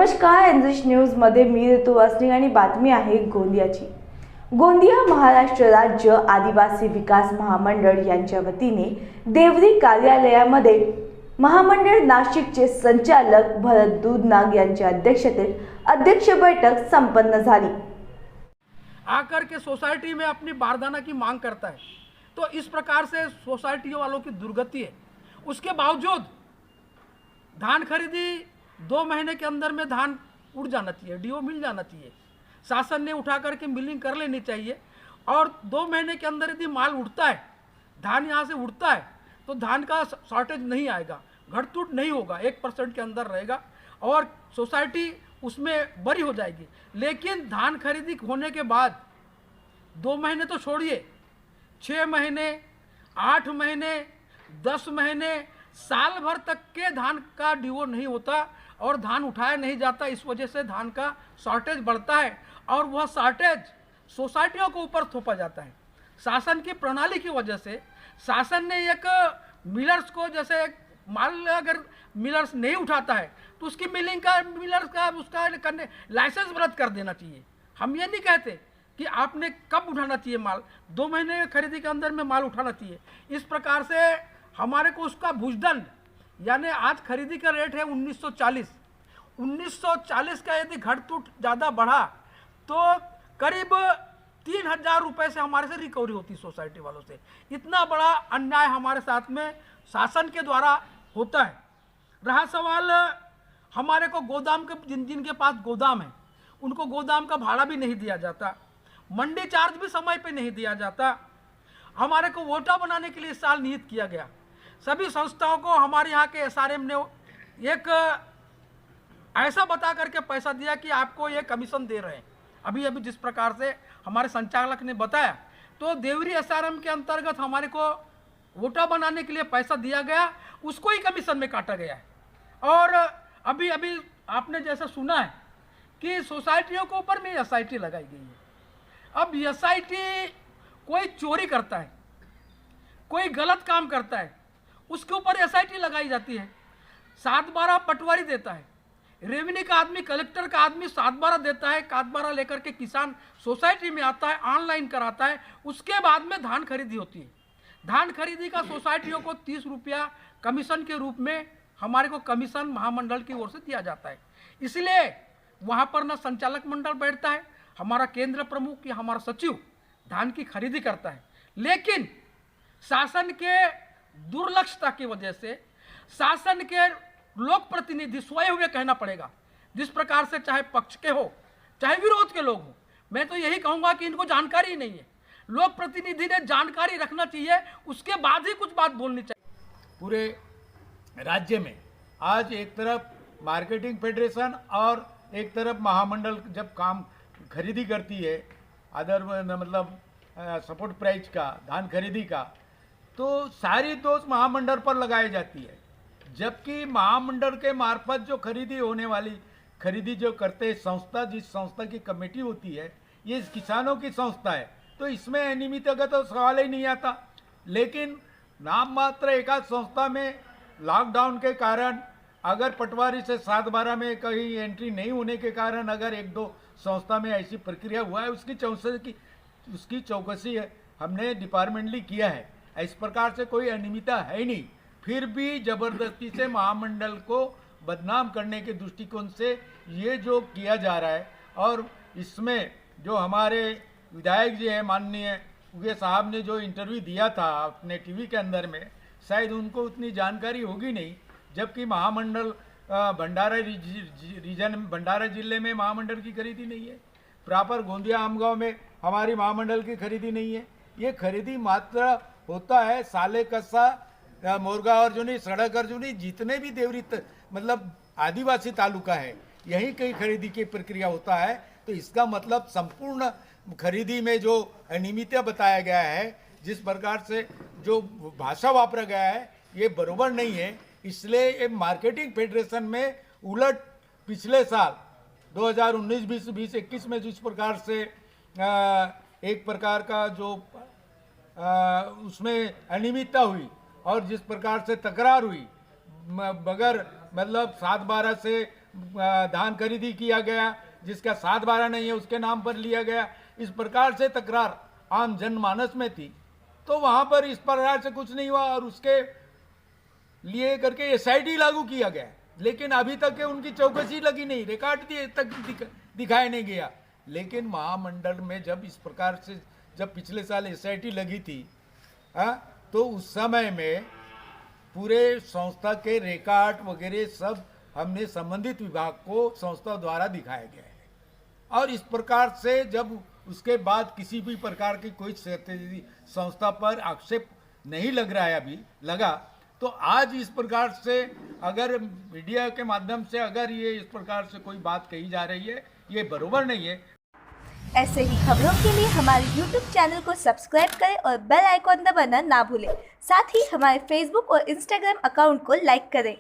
नमस्कार, enrich news मध्ये मी ऋतू वासनिक आणि बातमी आहे गोंदियाची। गोंदिया महाराष्ट्र राज्य आदिवासी विकास महामंडळ यांच्या वतीने देवरी कार्यालयामध्ये महामंडळ नाशिकचे संचालक भरत दूधनाग यांच्या अध्यक्षतेत अध्यक्ष बैठक संपन्न झाली। आकर के सोसाइटी में अपनी बारदाना की मांग करता है, तो इस प्रकार से सोसाइटी वालों की दुर्गति है। उसके बावजूद धान खरीदी 2 महीने के अंदर में धान उड़ जाना चाहिए, डीओ मिल जाना चाहिए। शासन ने उठा करके मिलिंग कर लेनी चाहिए और 2 महीने के अंदर यदि माल उड़ता है, धान यहाँ से उड़ता है, तो धान का शॉर्टेज नहीं आएगा, घटतुट नहीं होगा, 1% के अंदर रहेगा और सोसाइटी उसमें बरी हो जाएगी। लेकिन धान खरीदी होने के बाद 2 महीने तो छोड़िए, 6 महीने, 8 महीने, 10 महीने, साल भर तक के धान का डीओ नहीं होता और धान उठाया नहीं जाता। इस वजह से धान का शॉर्टेज बढ़ता है और वह शॉर्टेज सोसाइटियों के ऊपर थोपा जाता है। शासन की प्रणाली की वजह से शासन ने एक मिलर्स को, जैसे माल अगर मिलर्स नहीं उठाता है तो उसकी मिलिंग का, मिलर्स का उसका करने लाइसेंस रद्द कर देना चाहिए। हम ये नहीं कहते कि आपने कब उठाना चाहिए माल, 2 महीने की खरीदी के अंदर में माल उठाना चाहिए। इस प्रकार से हमारे को उसका भुजदंड, यानी आज खरीदी का रेट है 1940। 1940 का यदि घटतुट ज़्यादा बढ़ा तो करीब 3000 रुपये से हमारे से रिकवरी होती सोसाइटी वालों से। इतना बड़ा अन्याय हमारे साथ में शासन के द्वारा होता है। रहा सवाल हमारे को गोदाम के, जिनके पास गोदाम है उनको गोदाम का भाड़ा भी नहीं दिया जाता, मंडी चार्ज भी समय पे नहीं दिया जाता। हमारे को वोटा बनाने के लिए इस साल नियत किया गया, सभी संस्थाओं को हमारे यहाँ के एसआरएम ने एक ऐसा बता करके पैसा दिया कि आपको ये कमीशन दे रहे हैं। अभी जिस प्रकार से हमारे संचालक ने बताया, तो देवरी एसआरएम के अंतर्गत हमारे को वोटा बनाने के लिए पैसा दिया गया, उसको ही कमीशन में काटा गया है। और अभी आपने जैसा सुना है कि सोसाइटियों के ऊपर में एसआईटी लगाई गई है। अब एसआईटी कोई चोरी करता है, कोई गलत काम करता है, उसके ऊपर एसआईटी लगाई जाती है। 7/12 पटवारी देता है, रेवेन्यू का आदमी, कलेक्टर का आदमी 7/12 देता है, 7/12 लेकर के किसान सोसाइटी में आता है, ऑनलाइन कराता है। उसके बाद में धान खरीदी होती है। धान खरीदी का सोसाइटियों को 30 रुपया कमीशन के रूप में हमारे को कमीशन महामंडल की ओर से दिया जाता है। इसलिए वहाँ पर न संचालक मंडल बैठता है, हमारा केंद्र प्रमुख या हमारा सचिव धान की खरीदी करता है। लेकिन शासन के दुर्लक्षता की वजह से शासन के लोक प्रतिनिधि सोए हुए कहना पड़ेगा, जिस प्रकार से चाहे पक्ष के हो चाहे विरोध के लोग हो, मैं तो यही कहूँगा कि इनको जानकारी ही नहीं है। लोक प्रतिनिधि ने जानकारी रखना चाहिए, उसके बाद ही कुछ बात बोलनी चाहिए। पूरे राज्य में आज एक तरफ मार्केटिंग फेडरेशन और एक तरफ महामंडल जब काम खरीदी करती है, अदर मतलब सपोर्ट प्राइस का, धान खरीदी का, तो सारी दोष महामंडल पर लगाई जाती है। जबकि महामंडल के मार्फत जो खरीदी होने वाली, खरीदी जो करते संस्था, जिस संस्था की कमेटी होती है, ये किसानों की संस्था है, तो इसमें अनियमितता का तो सवाल ही नहीं आता। लेकिन नाम मात्र एकाध संस्था में लॉकडाउन के कारण, अगर पटवारी से 7/12 में कहीं एंट्री नहीं होने के कारण अगर 1-2 संस्था में ऐसी प्रक्रिया हुआ है, उसकी चौकसी हमने डिपार्टमेंटली किया है। इस प्रकार से कोई अनियमितता है नहीं, फिर भी जबरदस्ती से महामंडल को बदनाम करने के दृष्टिकोण से ये जो किया जा रहा है। और इसमें जो हमारे विधायक जी हैं, माननीय उगे साहब ने जो इंटरव्यू दिया था अपने टीवी के अंदर में, शायद उनको उतनी जानकारी होगी नहीं। जबकि महामंडल भंडारा जिले में महामंडल की खरीदी नहीं है, प्रॉपर गोंदिया आमगांव में हमारी महामंडल की खरीदी नहीं है। ये खरीदी मात्र होता है साले कस्सा, मोरगा अर्जुनी, सड़क अर्जुनी, जितने भी देवरी मतलब आदिवासी तालुका है, यहीं कहीं खरीदी की प्रक्रिया होता है। तो इसका मतलब संपूर्ण खरीदी में जो अनियमितता बताया गया है, जिस प्रकार से जो भाषा वापरा गया है, ये बरोबर नहीं है। इसलिए ये मार्केटिंग फेडरेशन में उलट पिछले साल 2019-20, 20-21 में जिस प्रकार से एक प्रकार का जो उसमें अनियमितता हुई और जिस प्रकार से तकरार हुई, बगैर मतलब 7/12 से धान खरीदी किया गया, जिसका 7/12 नहीं है उसके नाम पर लिया गया, इस प्रकार से तकरार आम जनमानस में थी। तो वहाँ पर इस प्रकार से कुछ नहीं हुआ और उसके लिए करके SIT लागू किया गया, लेकिन अभी तक के उनकी चौकसी लगी नहीं, रिकॉर्ड तक दिखाया नहीं गया। लेकिन महामंडल में जब इस प्रकार से जब पिछले साल SIT लगी थी तो उस समय में पूरे संस्था के रिकॉर्ड वगैरह सब हमने संबंधित विभाग को संस्था द्वारा दिखाया गया है। और इस प्रकार से जब उसके बाद किसी भी प्रकार की कोई संस्था पर आक्षेप नहीं लग रहा है, अभी लगा तो आज इस प्रकार से अगर मीडिया के माध्यम से अगर ये इस प्रकार से कोई बात कही जा रही है, ये बरोबर नहीं है। ऐसे ही खबरों के लिए हमारे YouTube चैनल को सब्सक्राइब करें और बेल आइकॉन दबाना ना भूलें। साथ ही हमारे Facebook और Instagram अकाउंट को लाइक करें।